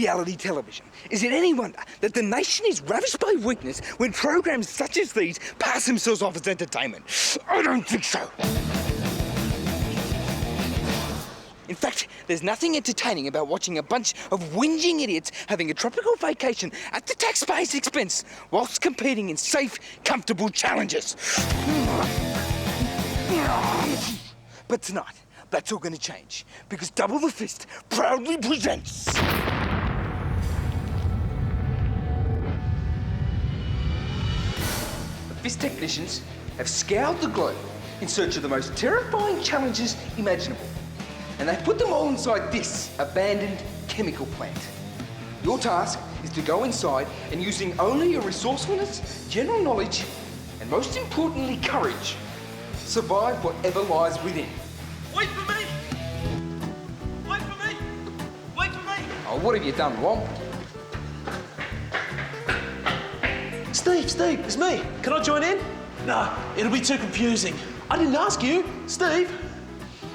reality television. Is it any wonder that the nation is ravished by weakness when programs such as these pass themselves off as entertainment? I don't think so. In fact, there's nothing entertaining about watching a bunch of whinging idiots having a tropical vacation at the taxpayer's expense whilst competing in safe, comfortable challenges. But tonight, that's all going to change because Double the Fist proudly presents... The Fist technicians have scoured the globe in search of the most terrifying challenges imaginable. And they put them all inside this abandoned chemical plant. Your task is to go inside and using only your resourcefulness, general knowledge, and most importantly, courage, survive whatever lies within. Wait for me! Wait for me! Wait for me! Oh, what have you done, Womp? Steve, it's me. Can I join in? No, it'll be too confusing. I didn't ask you, Steve.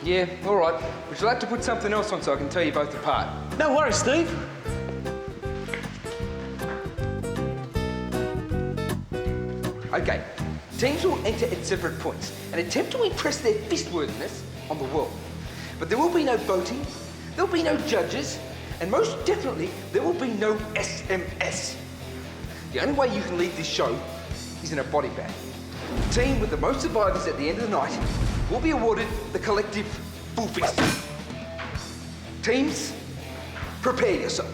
Yeah, all right. But you'll have to put something else on so I can tell you both apart. No worries, Steve. Okay, teams will enter at separate points and attempt to impress their fist-worthiness on the world. But there will be no voting, there'll be no judges, and most definitely, there will be no SMS. The only way you can leave this show is in a body bag. The team with the most survivors at the end of the night will be awarded the collective full fist. Teams, prepare yourself.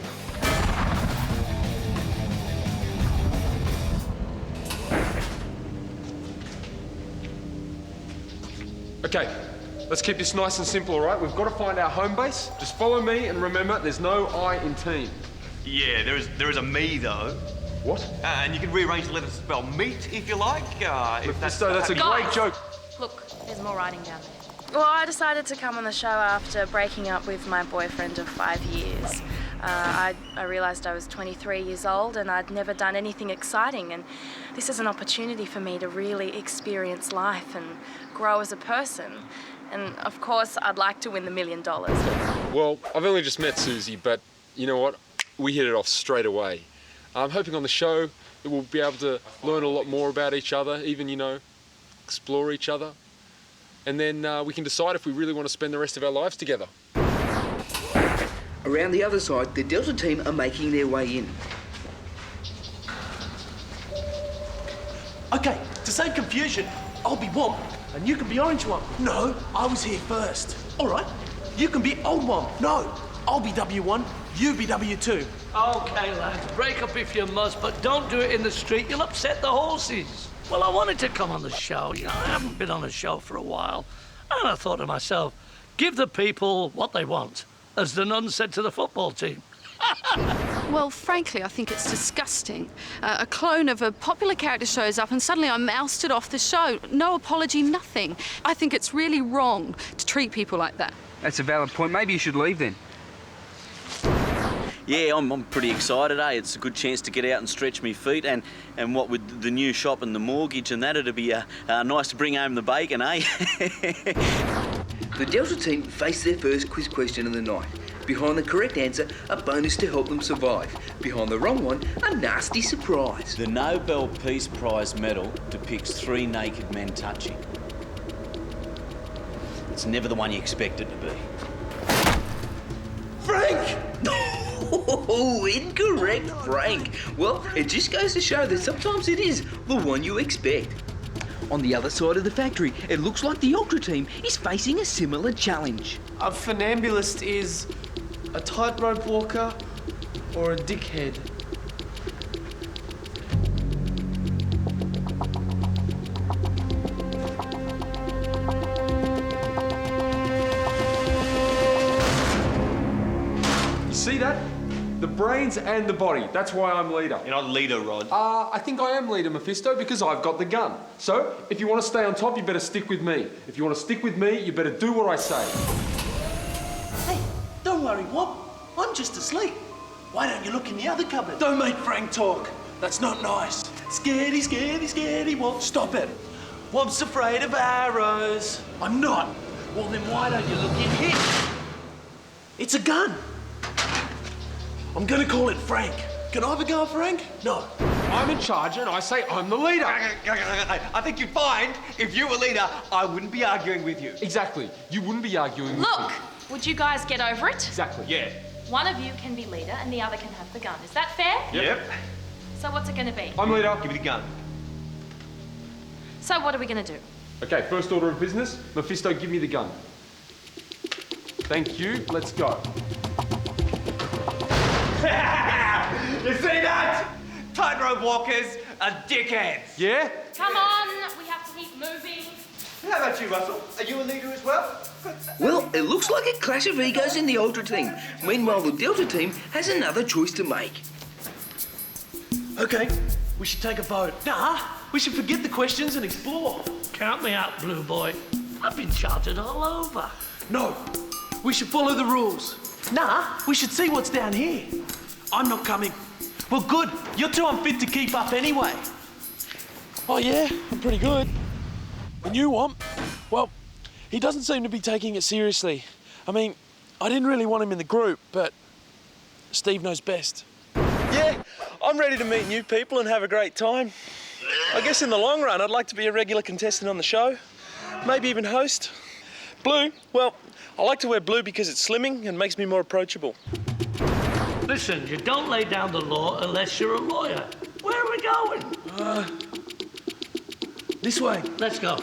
Okay, let's keep this nice and simple, all right? We've got to find our home base. Just follow me and remember, there's no I in team. Yeah, there is a me though. What? And you can rearrange the letters to spell meat if you like. If that's a great joke. Look, there's more writing down there. Well, I decided to come on the show after breaking up with my boyfriend of 5 years. I realised I was 23 years old and I'd never done anything exciting, and this is an opportunity for me to really experience life and grow as a person. And of course, I'd like to win the $1 million. Well, I've only just met Susie, but you know what? We hit it off straight away. I'm hoping on the show that we'll be able to learn a lot more about each other, even, explore each other. And then we can decide if we really want to spend the rest of our lives together. Around the other side, the Delta team are making their way in. Okay, to save confusion, I'll be Womp and you can be Orange Womp. No, I was here first. All right, you can be Old Womp. No, I'll be W1, you be W2. Okay, lads, break up if you must, but don't do it in the street. You'll upset the horses. Well, I wanted to come on the show. I haven't been on a show for a while. And I thought to myself, give the people what they want, as the nun said to the football team. Well, frankly, I think it's disgusting. A clone of a popular character shows up and suddenly I'm ousted off the show. No apology, nothing. I think it's really wrong to treat people like that. That's a valid point. Maybe you should leave then. Yeah, I'm pretty excited, eh? It's a good chance to get out and stretch my feet, and what with the new shop and the mortgage and that, it'd be nice to bring home the bacon, eh? The Delta team face their first quiz question of the night. Behind the correct answer, a bonus to help them survive. Behind the wrong one, a nasty surprise. The Nobel Peace Prize medal depicts 3 naked men touching. It's never the one you expect it to be. Frank! Oh, incorrect, Frank. Well, it just goes to show that sometimes it is the one you expect. On the other side of the factory, it looks like the Ultra team is facing a similar challenge. A funambulist is a tightrope walker or a dickhead. You see that? The brains and the body. That's why I'm leader. You're not leader, Rod. I think I am leader, Mephisto, because I've got the gun. So, if you want to stay on top, you better stick with me. If you want to stick with me, you better do what I say. Hey, don't worry, Womp. I'm just asleep. Why don't you look in the other cupboard? Don't make Frank talk. That's not nice. Scaredy, scaredy, scaredy, Womp. Stop it. Womp's afraid of arrows. I'm not. Well, then why don't you look in here? It's a gun. I'm gonna call it Frank. Can I have a go, Frank? No. I'm in charge and I say I'm the leader. I think you'd find if you were leader, I wouldn't be arguing with you. Exactly. You wouldn't be arguing with Look, me. would you guys get over it? Exactly. Yeah. One of you can be leader and the other can have the gun. Is that fair? Yep. So what's it going to be? I'm leader. Give me the gun. So what are we going to do? Okay, first order of business. Mephisto, give me the gun. Thank you. Let's go. You see that? Tightrope walkers are dickheads. Yeah? Come on, we have to keep moving. How about you, Russell? Are you a leader as well? Well, it looks like a clash of egos in the Ultra team. Meanwhile, the Delta team has another choice to make. Okay, we should take a vote. Nah, we should forget the questions and explore. Count me out, Blue Boy. I've been charted all over. No, we should follow the rules. Nah, we should see what's down here. I'm not coming. Well, good. You're too unfit to keep up anyway. Oh, yeah? I'm pretty good. And you, Womp? Well, he doesn't seem to be taking it seriously. I mean, I didn't really want him in the group, but Steve knows best. Yeah, I'm ready to meet new people and have a great time. I guess in the long run, I'd like to be a regular contestant on the show. Maybe even host. Blue, well, I like to wear blue because it's slimming and makes me more approachable. Listen, you don't lay down the law unless you're a lawyer. Where are we going? This way. Let's go.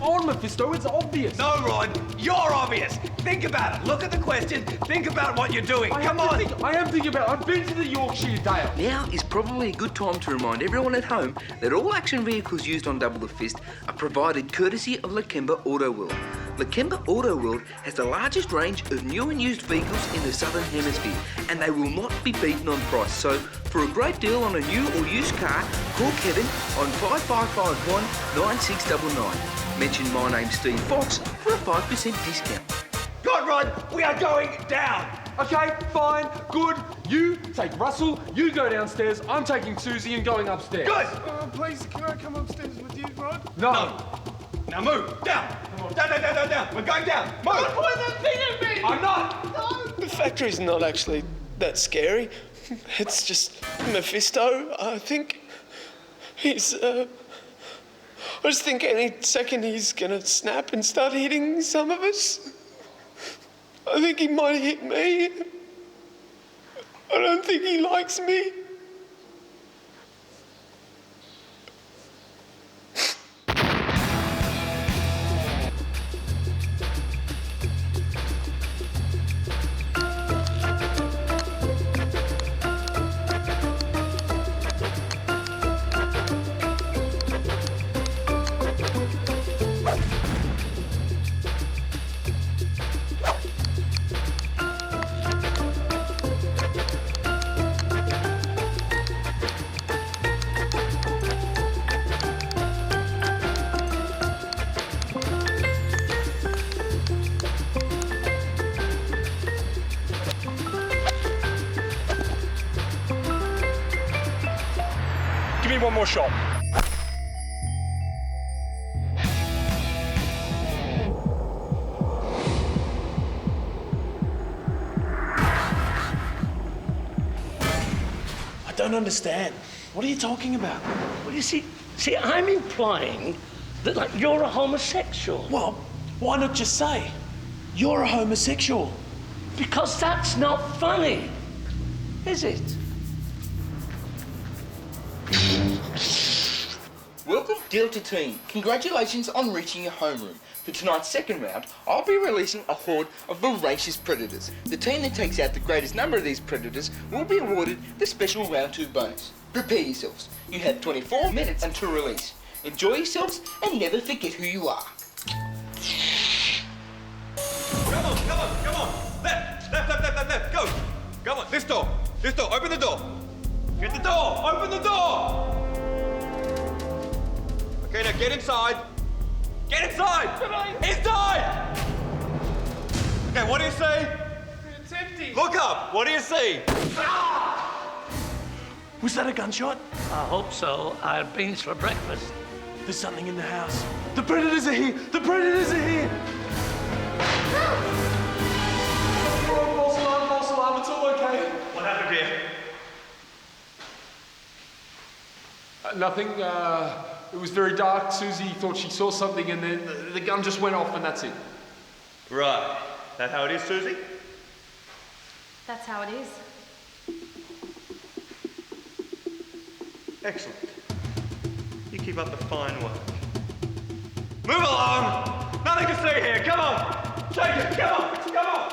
On, Mephisto, it's obvious. No, Rod, you're obvious. Think about it. Look at the question. Think about what you're doing. Come on. I am thinking about it. I've been to the Yorkshire Dale. Now is probably a good time to remind everyone at home that all action vehicles used on Double the Fist are provided courtesy of Lakemba Auto World. Lakemba Auto World has the largest range of new and used vehicles in the Southern Hemisphere, and they will not be beaten on price. So, for a great deal on a new or used car, call Kevin on 5551 9699. Mention my name, Steve Fox, for a 5% discount. God, Rod, we are going down. Okay, fine, good. You take Russell, you go downstairs. I'm taking Susie and going upstairs. Good. Please, can I come upstairs with you, Rod? No. Now move. Down. Come on. Down. We're going down. Move. Point that thing at me! I'm not. The factory's not actually that scary. It's just Mephisto, I think. He's, I just think any second he's gonna snap and start hitting some of us. I think he might hit me. I don't think he likes me. Give me one more shot. I don't understand. What are you talking about? Well, you see, I'm implying that, like, you're a homosexual. Well, why not just say, you're a homosexual? Because that's not funny, is it? Welcome, Delta team. Congratulations on reaching your homeroom. For tonight's second round, I'll be releasing a horde of voracious predators. The team that takes out the greatest number of these predators will be awarded the special round 2 bonus. Prepare yourselves. You have 24 minutes until release. Enjoy yourselves and never forget who you are. Come on. Left. Go. Come on. This door. Open the door. Get the door. Open the door. Okay, now get inside. Get inside. Inside. Okay, what do you see? It's empty. Look up. What do you see? Was that a gunshot? I hope so. I had beans for breakfast. There's something in the house. The predators are here. The predators are here. False alarm, it's all okay. happened here? Nothing. It was very dark. Susie thought she saw something and then the gun just went off and that's it. Right. That how it is, Susie? That's how it is. Excellent. You keep up the fine work. Move along! Nothing to see here, come on! Take it, come on, come on!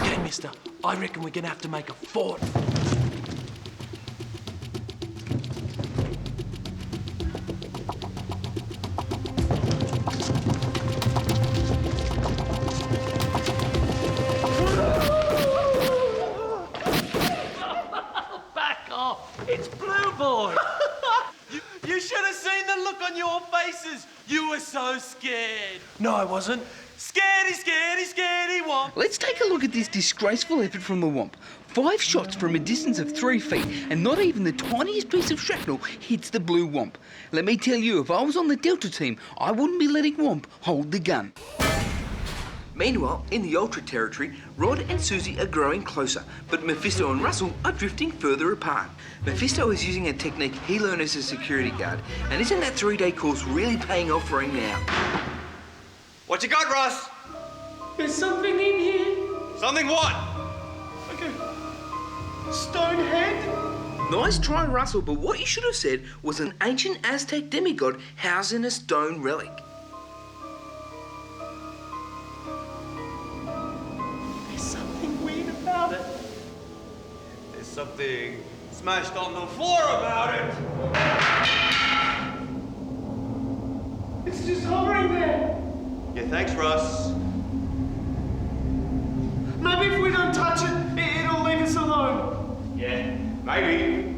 Okay, mister. I reckon we're gonna have to make a fort. Back off! It's Blue Boy! You should have seen the look on your faces. You were so scared. No, I wasn't. Scaredy, scaredy, scaredy womp. Let's take a look at this disgraceful effort from the Womp. 5 shots from a distance of 3 feet, and not even the tiniest piece of shrapnel hits the Blue Womp. Let me tell you, if I was on the Delta team, I wouldn't be letting Womp hold the gun. Meanwhile, in the Ultra territory, Rod and Susie are growing closer, but Mephisto and Russell are drifting further apart. Mephisto is using a technique he learned as a security guard, and isn't that 3-day course really paying off for him now? What you got, Russ? There's something in here. Something what? Like a stone head. Nice try, Russell, but what you should have said was an ancient Aztec demigod housed in a stone relic. There's something weird about it. There's something smashed on the floor about it. It's just hovering there. Yeah, thanks, Russ. Maybe if we don't touch it, it'll leave us alone. Yeah, maybe.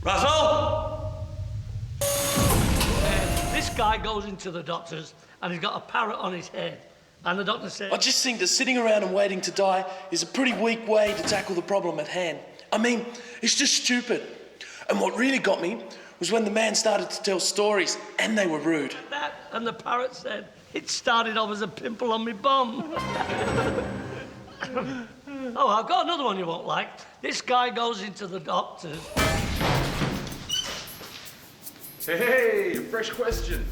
Russell! This guy goes into the doctor's and he's got a parrot on his head. And the doctor said... I just think that sitting around and waiting to die is a pretty weak way to tackle the problem at hand. I mean, it's just stupid. And what really got me was when the man started to tell stories and they were rude. that, and the parrot said, it started off as a pimple on my bum. Oh, I've got another one you won't like. This guy goes into the doctor's. Hey, a fresh question.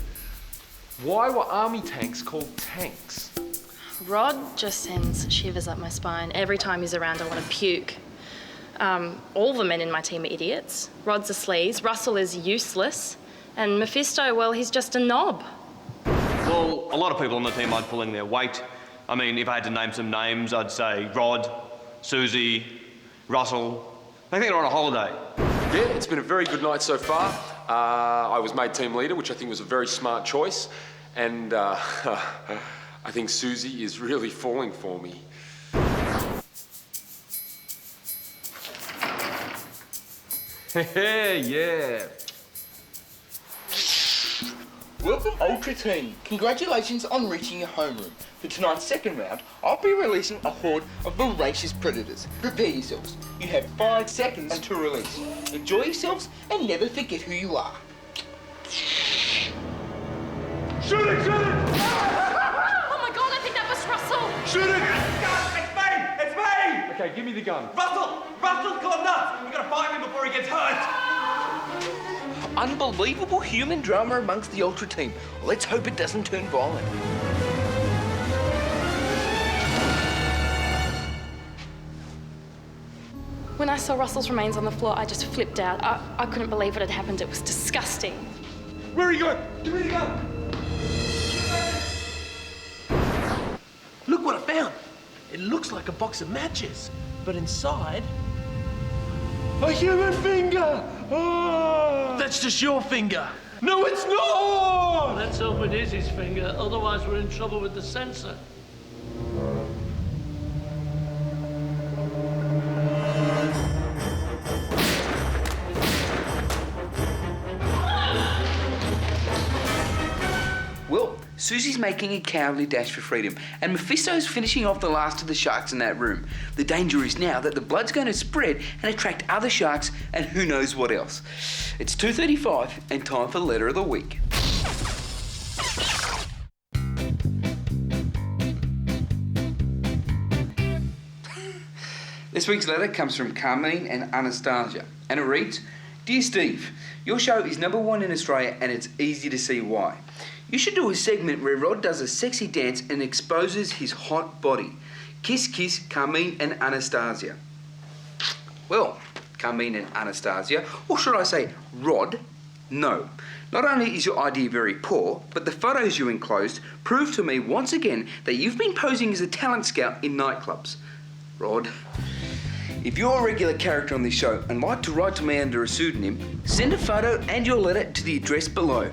Why were army tanks called tanks? Rod just sends shivers up my spine. Every time he's around, I want to puke. All the men in my team are idiots. Rod's a sleaze, Russell is useless, and Mephisto, well, he's just a knob. Well, a lot of people on the team aren't pulling their weight. I mean, if I had to name some names, I'd say Rod, Susie, Russell. I think they're on a holiday. Yeah, it's been a very good night so far. I was made team leader, which I think was a very smart choice. And I think Susie is really falling for me. Hey, yeah. Welcome, Ultra Team. Congratulations on reaching your homeroom. For tonight's second round, I'll be releasing a horde of voracious predators. Prepare yourselves. You have 5 seconds to release. Enjoy yourselves and never forget who you are. Shoot it! Shoot it! Oh my God, I think that was Russell. Shoot it! It's me! It's me! Okay, give me the gun. Russell! Russell's gone nuts! We gotta find him before he gets hurt! Unbelievable human drama amongst the Ultra Team. Let's hope it doesn't turn violent. When I saw Russell's remains on the floor, I just flipped out. I couldn't believe what had happened. It was disgusting. Where are you going? Give me the gun! Look what I found. It looks like a box of matches, but inside... a human finger! Oh. That's just your finger. No, it's not! Let's hope it is his finger, otherwise we're in trouble with the censor. Well, Susie's making a cowardly dash for freedom, and Mephisto's finishing off the last of the sharks in that room. The danger is now that the blood's going to spread and attract other sharks and who knows what else. It's 2:35 and time for the letter of the week. This week's letter comes from Carmine and Anastasia, and it reads, Dear Steve, your show is #1 in Australia and it's easy to see why. You should do a segment where Rod does a sexy dance and exposes his hot body. Kiss, kiss, Carmine and Anastasia. Well, Carmine and Anastasia, or should I say Rod? No. Not only is your idea very poor, but the photos you enclosed prove to me once again that you've been posing as a talent scout in nightclubs. Rod, if you're a regular character on this show and like to write to me under a pseudonym, send a photo and your letter to the address below.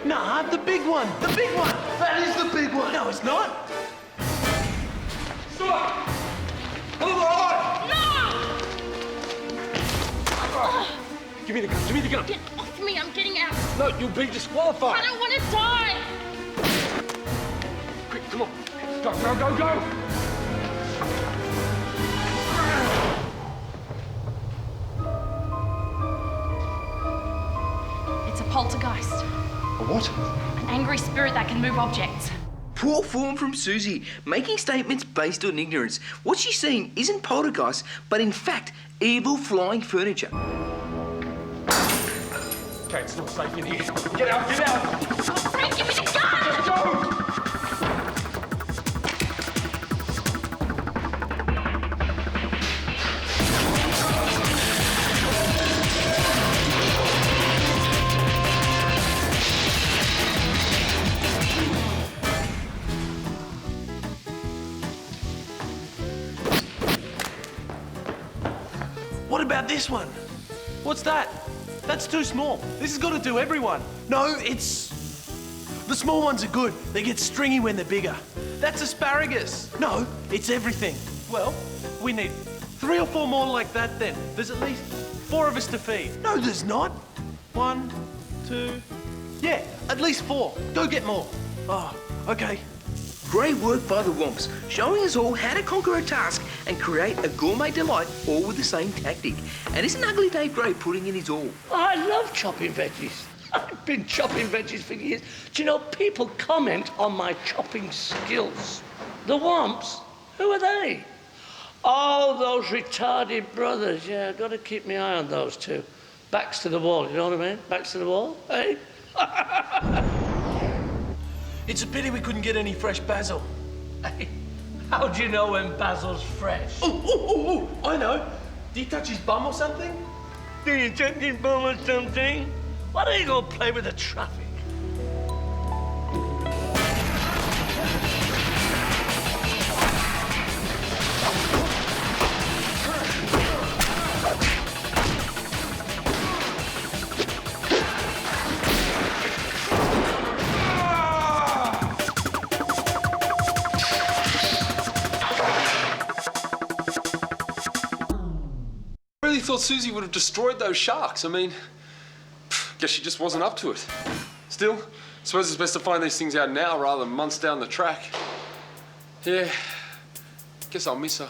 Nah, the big one. The big one. That is the big one. No, it's not. Stop! Hold on! No! Give me the gun, give me the gun. Get off me, I'm getting out. No, you'll be disqualified. I don't want to die. Quick, come on. Go, go, go, go. It's a poltergeist. A what? An angry spirit that can move objects. Poor form from Susie, making statements based on ignorance. What she's seeing isn't poltergeist, but in fact, evil flying furniture. Okay, it's not safe in here. Get out, get out. Oh, Frank, give me the gun! Let's go. What about this one? What's that? That's too small. This has got to do everyone. No, it's... The small ones are good. They get stringy when they're bigger. That's asparagus. No, it's everything. Well, we need 3 or 4 more like that then. There's at least 4 of us to feed. No, there's not. 1, 2... Yeah, at least 4. Go get more. Oh, okay. Great work by the Womps, showing us all how to conquer a task and create a gourmet delight, all with the same tactic. And isn't Ugly Dave Gray putting in his all? I love chopping veggies. I've been chopping veggies for years. Do you know, people comment on my chopping skills. The Womps, who are they? Oh, those retarded brothers. Yeah, I've got to keep my eye on those two. Backs to the wall, you know what I mean? Backs to the wall, eh? It's a pity we couldn't get any fresh basil. Hey, how do you know when basil's fresh? Oh, I know. Did he touch his bum or something? Do you check his bum or something? Why don't you go play with the traffic? I really thought Susie would have destroyed those sharks. I mean, guess she just wasn't up to it. Still, suppose it's best to find these things out now rather than months down the track. Yeah, guess I'll miss her.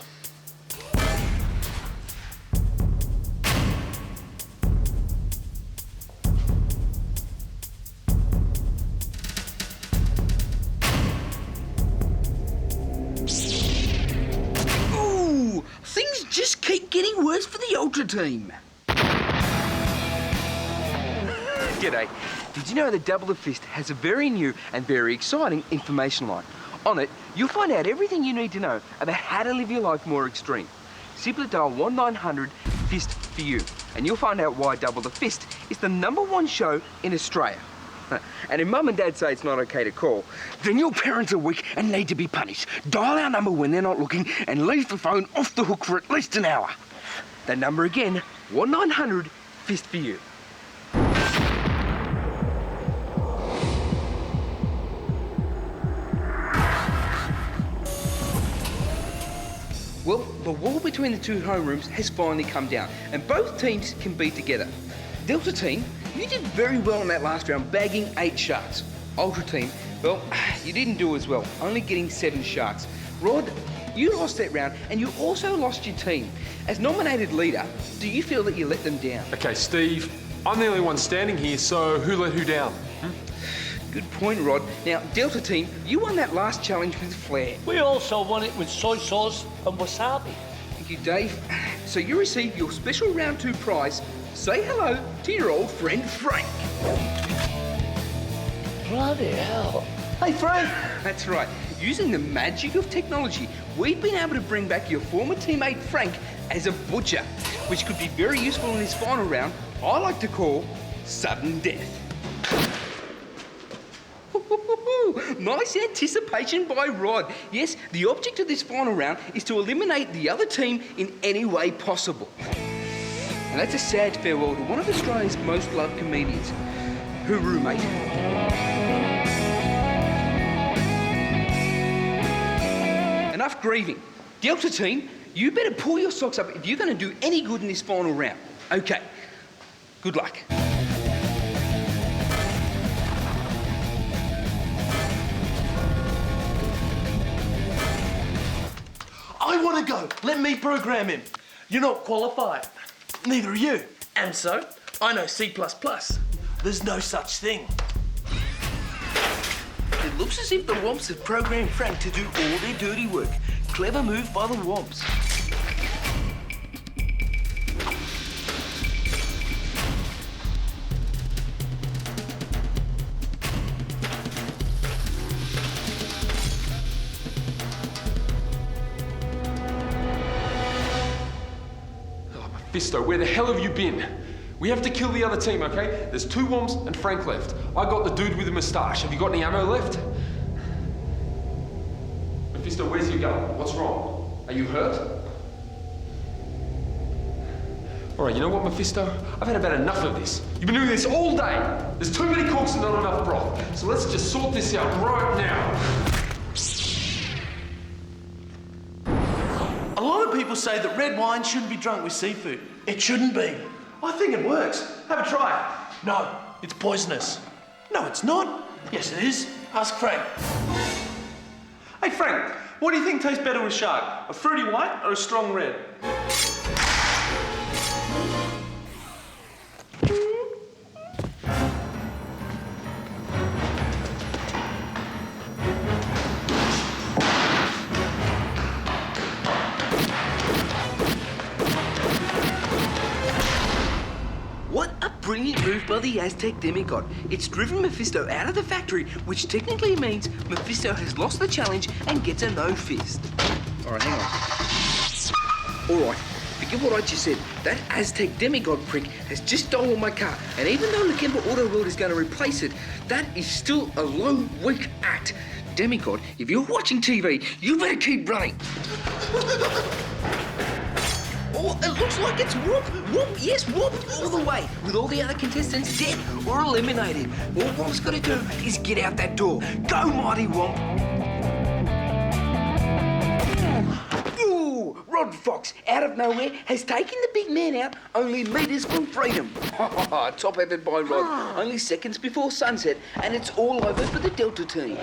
Ooh, things just keep getting worse for the Ultra team. G'day. Did you know that Double the Fist has a very new and very exciting information line? On it, you'll find out everything you need to know about how to live your life more extreme. Simply dial 1-900-FIST for you, and you'll find out why Double the Fist is the #1 show in Australia. And if Mum and Dad say it's not okay to call, then your parents are weak and need to be punished. Dial our number when they're not looking and leave the phone off the hook for at least an hour. That number again, 1900 Fist for You. Well, the wall between the two homerooms has finally come down, and both teams can be together. Delta team, you did very well in that last round, bagging 8 sharks. Ultra team, well, you didn't do as well, only getting 7 sharks. Rod, you lost that round, and you also lost your team. As nominated leader, do you feel that you let them down? Okay, Steve, I'm the only one standing here, so who let who down? Good point, Rod. Now, Delta team, you won that last challenge with flair. We also won it with soy sauce and wasabi. Thank you, Dave. So you receive your special round 2 prize. Say hello to your old friend Frank. Bloody hell. Hey, Frank. That's right. Using the magic of technology, we've been able to bring back your former teammate Frank as a butcher, which could be very useful in this final round I like to call sudden death. Nice anticipation by Rod. Yes, the object of this final round is to eliminate the other team in any way possible. And that's a sad farewell to one of Australia's most loved comedians. Hooroo, mate. Enough grieving. Delta team, you better pull your socks up if you're going to do any good in this final round. Okay, good luck. I want to go. Let me program him. You're not qualified. Neither are you. And so, I know C++. There's no such thing. It looks as if the Womps have programmed Frank to do all their dirty work. Clever move by the Womps. Fisto, where the hell have you been? We have to kill the other team, okay? There's 2 Womps and Frank left. I got the dude with the moustache. Have you got any ammo left? Mephisto, where's your gun? What's wrong? Are you hurt? All right, you know what, Mephisto? I've had about enough of this. You've been doing this all day. There's too many cooks and not enough broth. So let's just sort this out right now. A lot of people say that red wine shouldn't be drunk with seafood. It shouldn't be. I think it works. Have a try. No, it's poisonous. No, it's not. Yes, it is. Ask Frank. Hey, Frank, what do you think tastes better with shark? A fruity white or a strong red? Brilliant move by the Aztec demigod. It's driven Mephisto out of the factory, which technically means Mephisto has lost the challenge and gets a no fist. All right, hang on. All right, forget what I just said. That Aztec demigod prick has just stolen my car, and even though Legenda Auto World is going to replace it, that is still a low, weak act. Demigod, if you're watching TV, you better keep running. Oh, it looks like it's Whoop! Whoop! Yes, Whoop! All the way, with all the other contestants dead or eliminated. All Whomp's got to do is get out that door. Go, mighty Whomp! Ooh! Rod Fox, out of nowhere, has taken the big man out only metres from freedom. Top effort by Rod. Only seconds before sunset, and it's all over for the Delta team.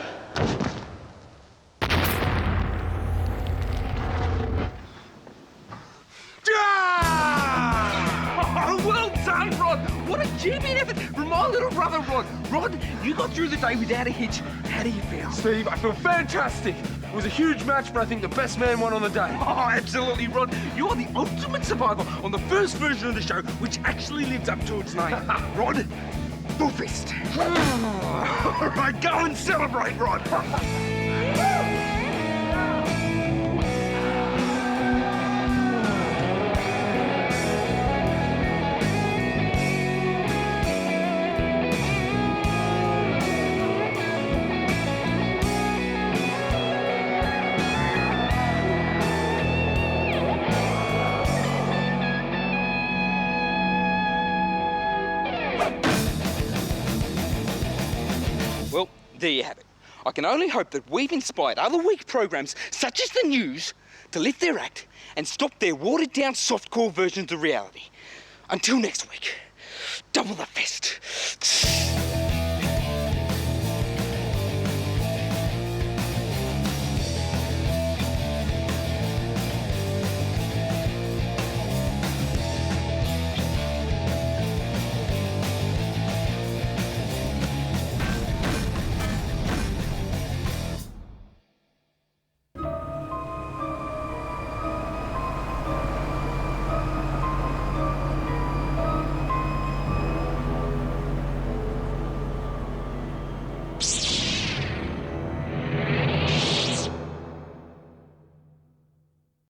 Well done, Rod! What a champion effort from my little brother, Rod. Rod, you got through the day without a hitch. How do you feel? Steve, I feel fantastic. It was a huge match, but I think the best man won on the day. Oh, absolutely, Rod. You're the ultimate survivor on the first version of the show, which actually lives up to its name. Rod, full fist. All right, go and celebrate, Rod. There you have it. I can only hope that we've inspired other weak programs, such as the news, to lift their act and stop their watered-down softcore versions of reality. Until next week, double the fist.